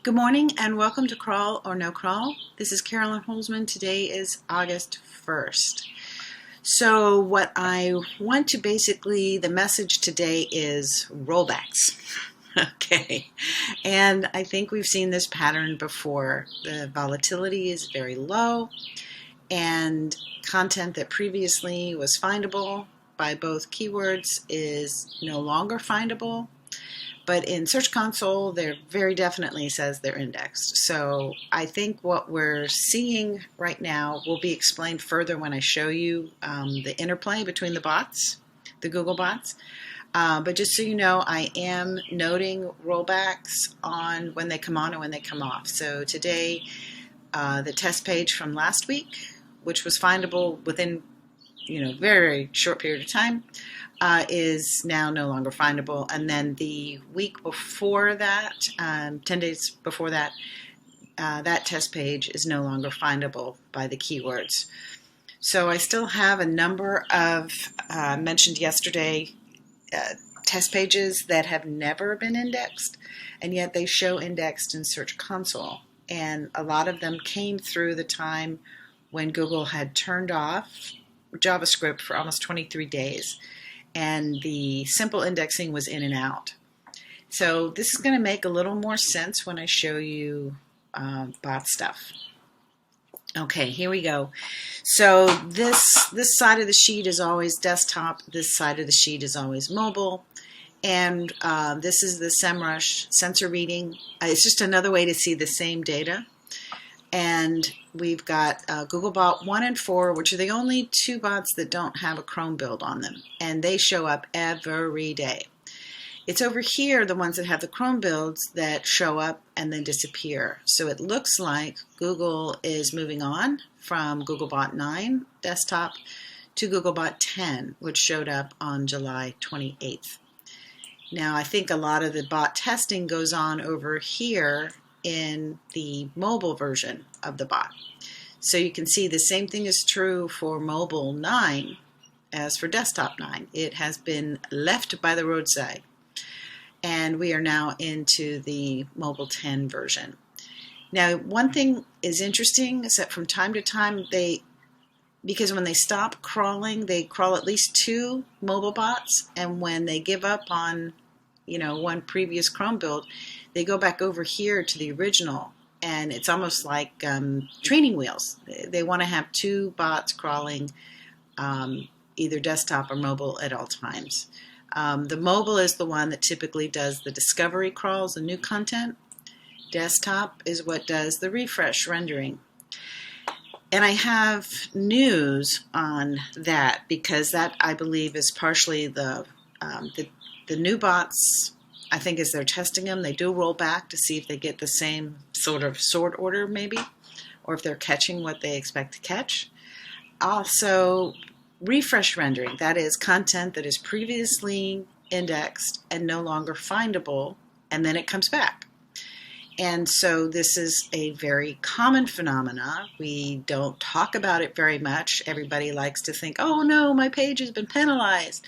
Good morning and welcome to Crawl or No Crawl. This is Carolyn Holzman. Today is August 1st. So what I want to the message today is rollbacks. Okay. And I think we've seen this pattern before. The volatility is very low and content that previously was findable by both keywords is no longer findable. But in Search Console, there very definitely says they're indexed. So I think what we're seeing right now will be explained further when I show you the interplay between the bots, the Google bots. But just so you know, I am noting rollbacks on when they come on and when they come off. So today, the test page from last week, which was findable within very short period of time, is now no longer findable. And then the week before that, 10 days before that, that test page is no longer findable by the keywords. So I still have a number of, mentioned yesterday, test pages that have never been indexed, and yet they show indexed in Search Console. And a lot of them came through the time when Google had turned off JavaScript for almost 23 days. And the simple indexing was in and out. So this is going to make a little more sense when I show you bot stuff. Okay, here we go. So this side of the sheet is always desktop. This side of the sheet is always mobile. And this is the SEMrush sensor reading. It's just another way to see the same data. And we've got Googlebot 1 and 4, which are the only two bots that don't have a Chrome build on them. And they show up every day. It's over here, the ones that have the Chrome builds, that show up and then disappear. So it looks like Google is moving on from Googlebot 9 desktop to Googlebot 10, which showed up on July 28th. Now, I think a lot of the bot testing goes on over here in the mobile version of the bot. So you can see the same thing is true for mobile 9 as for desktop 9. It has been left by the roadside. And we are now into the mobile 10 version. Now, one thing is interesting is that from time to time, because when they stop crawling, they crawl at least 2 mobile bots, and when they give up on one previous Chrome build, they go back over here to the original, and it's almost like training wheels. They want to have 2 bots crawling either desktop or mobile at all times. The mobile is the one that typically does the discovery crawls, the new content. Desktop is what does the refresh rendering. And I have news on that because that, I believe, is partially the new bots. I think as they're testing them, they do roll back to see if they get the same sort of sort order maybe, or if they're catching what they expect to catch. Also, refresh rendering, that is content that is previously indexed and no longer findable, and then it comes back. And so this is a very common phenomena. We don't talk about it very much. Everybody likes to think, oh no, my page has been penalized.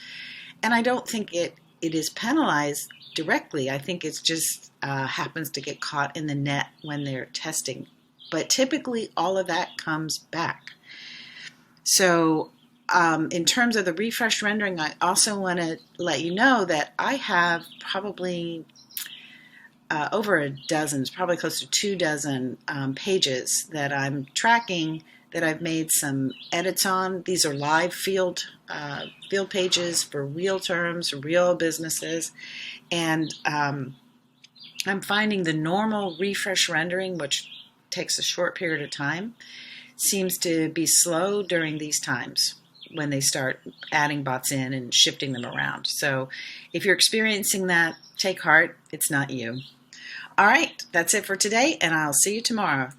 And I don't think it is penalized directly. I think it's just happens to get caught in the net when they're testing. But typically all of that comes back. So in terms of the refresh rendering, I also want to let you know that I have probably over a dozen, probably close to 2 dozen pages that I'm tracking that I've made some edits on. These are live field pages for real terms, real businesses. And I'm finding the normal refresh rendering, which takes a short period of time, seems to be slow during these times when they start adding bots in and shifting them around. So if you're experiencing that, take heart. It's not you. All right, that's it for today, and I'll see you tomorrow.